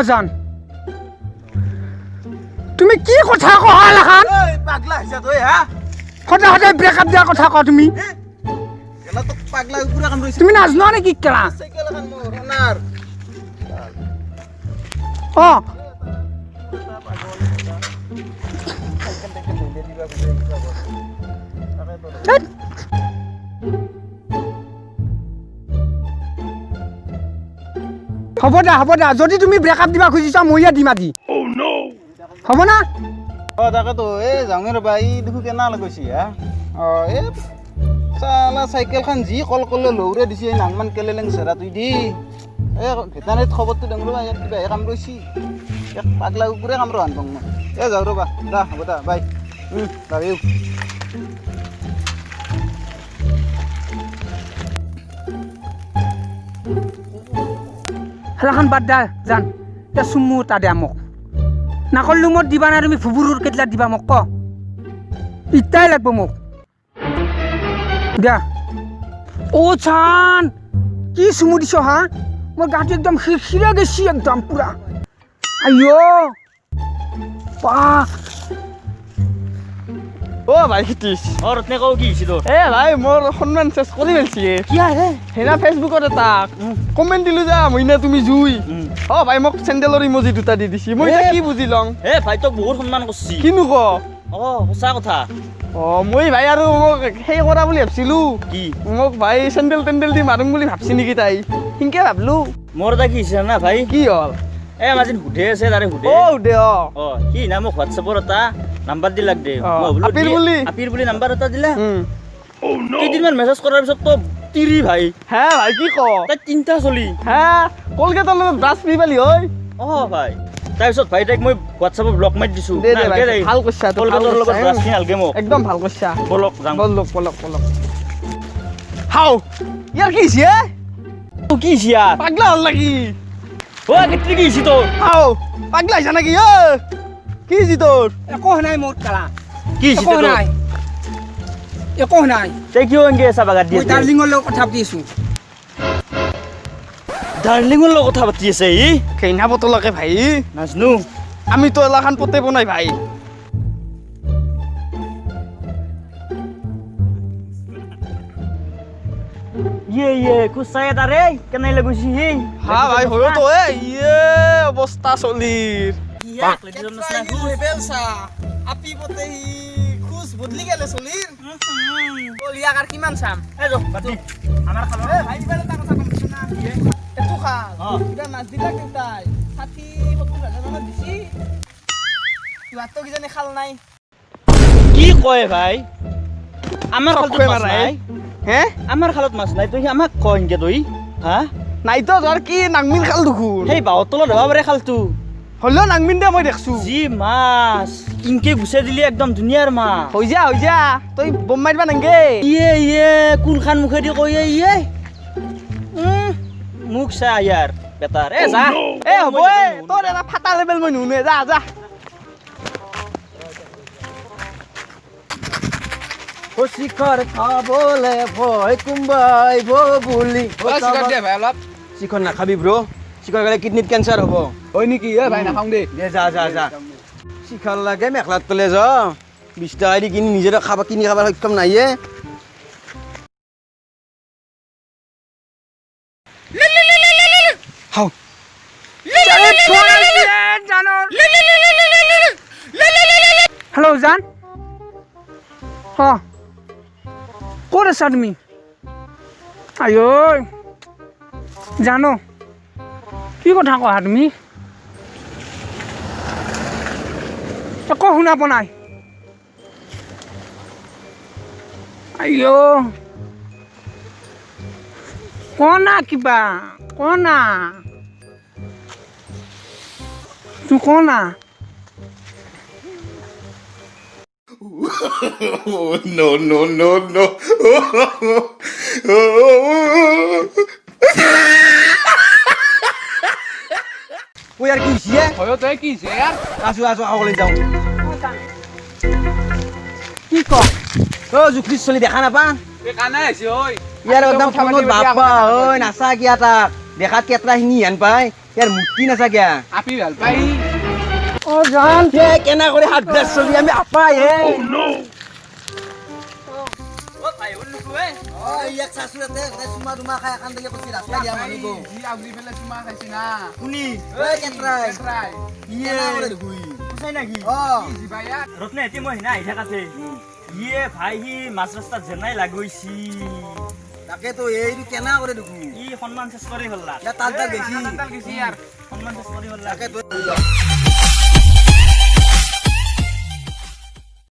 জান তুমি কি কথা কহা লাখান পাগলা হইছা তই হা সদায় সদায় ব্ৰেকআপ দিয়াৰ কথা কওঁ তুমি এলা তো পাগলা পুরা কাম রইছে তুমি নাজনো নেকি কেলা সাইকেল এখন মোর অনার অ হ'ব দা যদি তুমি ব্ৰেকআপ দিবা খুজিছা মইয়া দিম আজি হ'ব না তাকে তো এই যাওঁগে ৰবা ই দেখো কেনা লগৈছি হা এ চালা চাইকেলখন যি কল কলে লৌৰে দিছে নাংমান কেলে লেং চেৰা তুই দি এই ভেটানেৰীত খবৰটো দেং ৰবা ইয়াত কিবাহে কাম ৰৈছি এক পাগলা কুকুৰে কাম ৰহান পাওঁ মই যাওঁ ৰবা দা হ'ব দা বাই যাবিও হেলাখান বাদ দা জান এতিয়া চুমু তা দে মোক নাকল লুমত দিবা না তুমি ভুবুৰুৰ কেটলা দিবা মোক ক ইটাই লাগব মোক দিয়া চান কি চুমু দিছ হা মোৰ গাটো একদম খিৰখিৰা গেছি একদম পুৰা আইঅ পা ভাই খিতিছ ৰত্নে কওঁ কি হৈছে তোৰ ভাই মোৰ সন্মান চেছ কৰি পেলছি কি আহে হেনা ফেচবুকত এটা কমেণ্ট দিলো যা মইনা তুমি জুই ভাই মোক চেণ্ডেলৰ ইমজি দুটা দি দিছি মই এতিয়া কি বুজি লওঁ ভাই তোক বহুত সন্মান কৰছি কিনো ক সঁচা কথা মই ভাই আৰু মোক সেই কৰা বুলি ভাবছিলো কি মোক ভাই চেণ্ডেল টেণ্ডেল দি মাৰিম বুলি ভাবছি নেকি তাই সিনকে ভাবলো মোৰ এটা কি হৈছে না ভাই কি হ'ল মাজে সুধে আছে তাৰে সুধে সুধে সি না মোক হোৱাটছএপৰ এটা নাম্বাৰ দি লাগ দে আপিৰ বুলি নাম্বাৰ এটা দিলে কেইদিনমান মেছেজ কৰাৰ পিছত তো তিৰি ভাই ভাই কি ক তাই তিনিটা চলি কলকাতাৰ লগত ব্ৰাছ পি পালি হয় ভাই তাৰপিছত ভাই তাইক মই হোৱাটছএপত ব্লক মাৰি দিছো ভাল কৈছা কলকাতাৰ লগত ব্ৰাছ পি নালগে মোক একদম ভাল কৈছা বলক যাম বলক হাও ইয়াৰ কি হৈছে কি হৈছে ইয়াৰ পাগলা হ'ল নেকি কেতিয়া কি হৈছে তোৰ পাগলা হৈছে নেকি কি হৈছে তোৰ একো নাই মোৰ কালা কি হৈছে তোৰ একো নাই তই কিয় এনকে আছা বাগাত দি মই ডাৰ্লিঙৰ লগত কথা পাতি আছো ডাৰ্লিঙৰ লগত কথা পাতি আছে ই কেইনা বটলকে ভাই নাজনো আমিতো এলাখান পতে বনাই ভাই খুচাই তাৰে কেনে লাগিছে সি ভাই হয় তো অৱস্থা চলিৰ আপি পতে খুজ বদলি গেলে চলিৰ ইয়াক আৰ কিমান চাম আমাৰ খালো ভাই এবাৰ এটা কথা কম না এটো খাল এটা মাছ দিলা কেইটাই 60-70 হাজাৰ দিছি তুই কিজানি খাল নাই কি কয় ভাই আমাৰ খালত মাছ নাই আমাৰ খালত মাছ নাই তুই আমাক কয় এনকে তুই নাই তো ধৰ কি নাংমিন খাল দেখোন সেই বাঁহৰ তলত হ'ব পাৰে খালটো হলেও নাংমিন দে মই দেখছো যি মাছ কিনকে গুচাই দিলি একদম ধুনীয়াৰ মাছ হৈ যা তই বম মাৰিবা নাংগে কোনখান মুখেদি কৈ মুখ চা ইয়াৰ বেটাৰ যা হ'ব তোৰ এটা ফাটা লেবেল মই নুনে যা শিখৰ খাবলে ভয় কোম্বাই বুলি চিকন নাখাবি ব্ৰ চিকন গ'লে কিডনিত কেঞ্চাৰ হ'ব হয় নেকি ভাই নাখাওঁ দে যা চিখৰ লাগে মেখলাত তলে যা 20 টকা দি কিনি নিজে কিনি খাবার সক্ষম নাইয়ে হাও হেল্ল' জান ক'ত আছা তুমি আইঐ জানো কি কথা কোৱা তুমি একো শুনা পোৱা নাই আইঅ কনা কিবা কনা তুই কনা no. ও यार কি হৈছে হয় তই কি হৈছে यार আসো আগলৈ যাও কি ক ও জুখলি চলি দেখা না পা ইয়াৰ একদম ফোনত বাপা ঐ নাচা কিয়া তাক দেখাত কেটৰা শিঙি হেন পাই ইয়াৰ মূৰ্তি নাচা কিয়া অ জান কেনে কৰি হাত ব্ৰেছ চলি আমি আপাই হে ইয়াক চাচুৰতে চুমা দুমা খাই এখান দিলে কৈছি ৰাস্তা দিয়া মানুহকো শুনি ঐ কেটৰাই ইয়ে কৈছাই নাকি ৰত্নে এটি মই হিনা আহি থাকাতে ইয়ে ভাই সি মাছ ৰাস্তাত জেনাই লাগৈছি তাকেতো এইটো কেনা কৰে দেখো ই সন্মান চেষ্টা কৰি হল্লা তাল তাল গেছি সন্মান চেষ্টা কৰি হল্লা তাকেতো